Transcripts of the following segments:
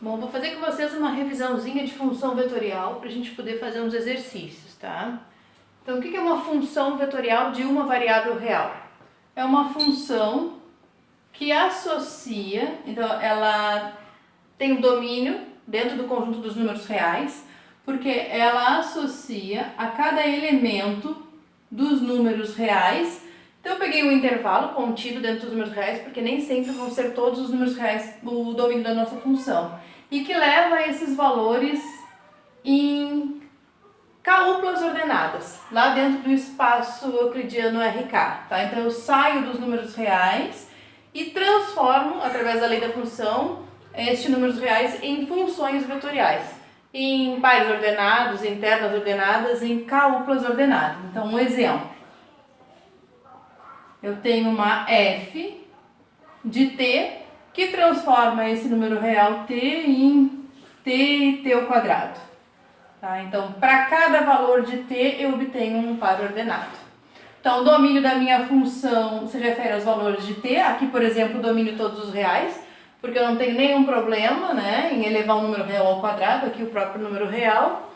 Bom, vou fazer com vocês uma revisãozinha de função vetorial para a gente poder fazer uns exercícios, tá? Então, o que é uma função vetorial de uma variável real? É uma função que associa, então ela tem um domínio dentro do conjunto dos números reais, porque ela associa a cada elemento dos números reais. Então eu peguei um intervalo contido dentro dos números reais, porque nem sempre vão ser todos os números reais o domínio da nossa função. E que leva esses valores em cuplas ordenadas, lá dentro do espaço euclidiano RK. Tá? Então eu saio dos números reais e transformo, através da lei da função, estes números reais em funções vetoriais. Em pares ordenados, em ternas ordenadas, em cuplas ordenadas. Então um exemplo. Eu tenho uma f de t que transforma esse número real t em t e t ao quadrado. Tá? Então, para cada valor de t, eu obtenho um par ordenado. Então, o domínio da minha função se refere aos valores de t. Aqui, por exemplo, o domínio todos os reais, porque eu não tenho nenhum problema, né, em elevar um número real ao quadrado, aqui o próprio número real.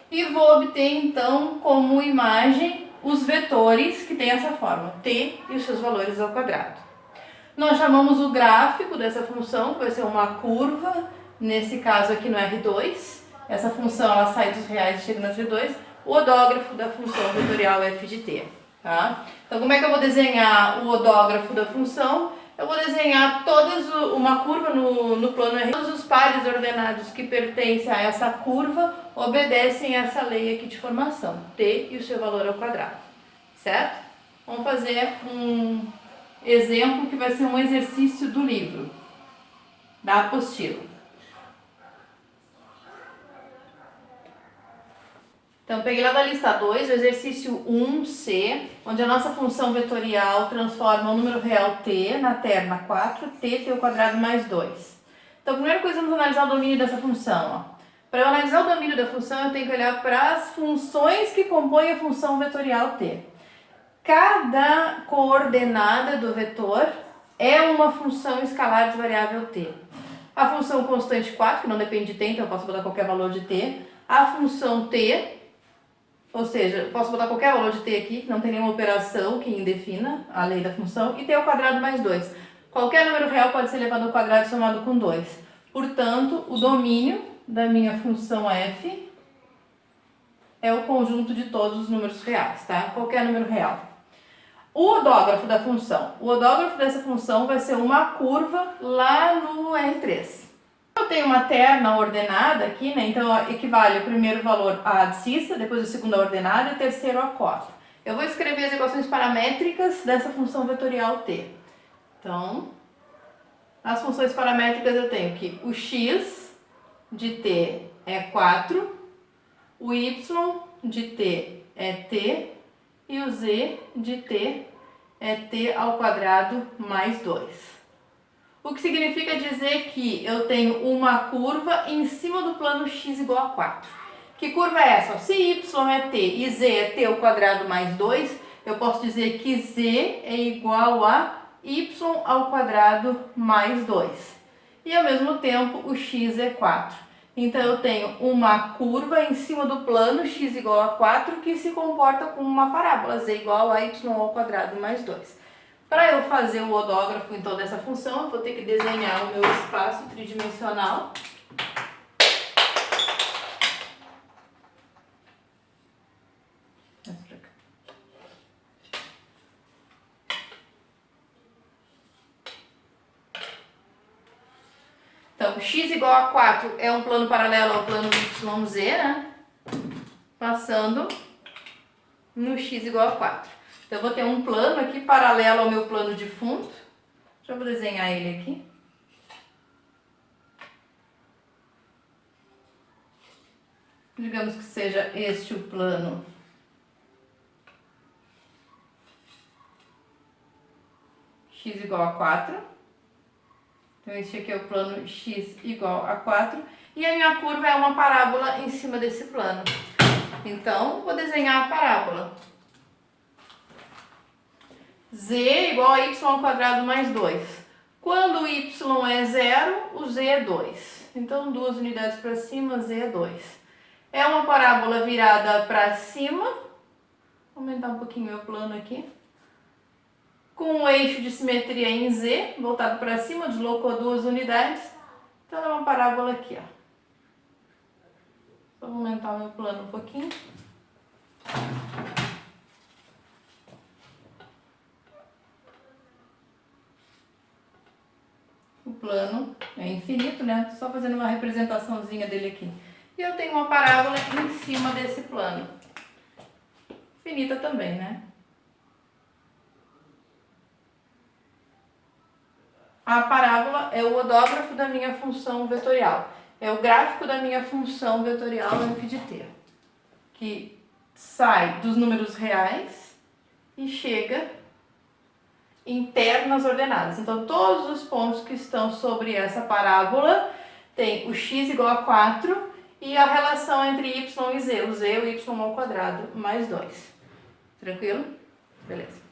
E vou obter, então, como imagem os vetores que têm essa forma, t e os seus valores ao quadrado. Nós chamamos o gráfico dessa função, que vai ser uma curva, nesse caso aqui no R2. Essa função ela sai dos reais e chega no R2. O odógrafo da função vetorial f de t. Tá? Então, como é que eu vou desenhar o odógrafo da função? Eu vou desenhar uma curva no plano R. Todos os pares ordenados que pertencem a essa curva obedecem a essa lei aqui de formação, t e o seu valor ao quadrado, certo? Vamos fazer um exemplo que vai ser um exercício do livro, da apostila. Então, peguei lá da lista 2, o exercício 1C, onde a nossa função vetorial transforma o número real t na terna 4t ao quadrado mais 2. Então, a primeira coisa, vamos analisar o domínio dessa função. Para eu analisar o domínio da função, eu tenho que olhar para as funções que compõem a função vetorial t. Cada coordenada do vetor é uma função escalar de variável t. A função constante 4, que não depende de t, então eu posso botar qualquer valor de t. A função t, ou seja, eu posso botar qualquer valor de t aqui, que não tem nenhuma operação que indefina a lei da função. E t ao quadrado mais 2. Qualquer número real pode ser elevado ao quadrado somado com 2. Portanto, o domínio da minha função f é o conjunto de todos os números reais, tá? Qualquer número real. O odógrafo da função. O odógrafo dessa função vai ser uma curva lá no R3. Eu tenho uma terna ordenada aqui, né? Então equivale o primeiro valor à abscissa, depois a segunda ordenada e o terceiro à cota. Eu vou escrever as equações paramétricas dessa função vetorial t. Então, as funções paramétricas eu tenho que o x de t é 4, o y de t é t e o z de t é t ao quadrado mais 2. O que significa dizer que eu tenho uma curva em cima do plano x igual a 4. Que curva é essa? Se y é t e z é t ao quadrado mais 2, eu posso dizer que z é igual a y ao quadrado mais 2. E ao mesmo tempo o x é 4. Então eu tenho uma curva em cima do plano x igual a 4 que se comporta como uma parábola, z igual a y ao quadrado mais 2. Para eu fazer o odógrafo então dessa função, eu vou ter que desenhar o meu espaço tridimensional. Então, x igual a 4 é um plano paralelo ao plano YZ, né? Passando no x igual a 4. Então, eu vou ter um plano aqui paralelo ao meu plano de fundo. Já vou desenhar ele aqui. Digamos que seja este o plano x igual a 4. Então, este aqui é o plano x igual a 4. E a minha curva é uma parábola em cima desse plano. Então, vou desenhar a parábola. Z igual a y ao quadrado mais 2. Quando o y é 0, o z é 2. então 2 unidades para cima, z é 2. É uma parábola virada para cima, vou aumentar um pouquinho meu plano aqui, com o eixo de simetria em z, voltado para cima, deslocou 2 unidades, então é uma parábola aqui, ó. Vou aumentar meu plano um pouquinho. O plano é infinito, né? Só fazendo uma representaçãozinha dele aqui. E eu tenho uma parábola em cima desse plano. Finita também, né? A parábola é o odógrafo da minha função vetorial. É o gráfico da minha função vetorial f de t. Que sai dos números reais e chega em ternas ordenadas. Então, todos os pontos que estão sobre essa parábola tem o x igual a 4 e a relação entre y e z, o z é o y ao quadrado mais 2. Tranquilo? Beleza.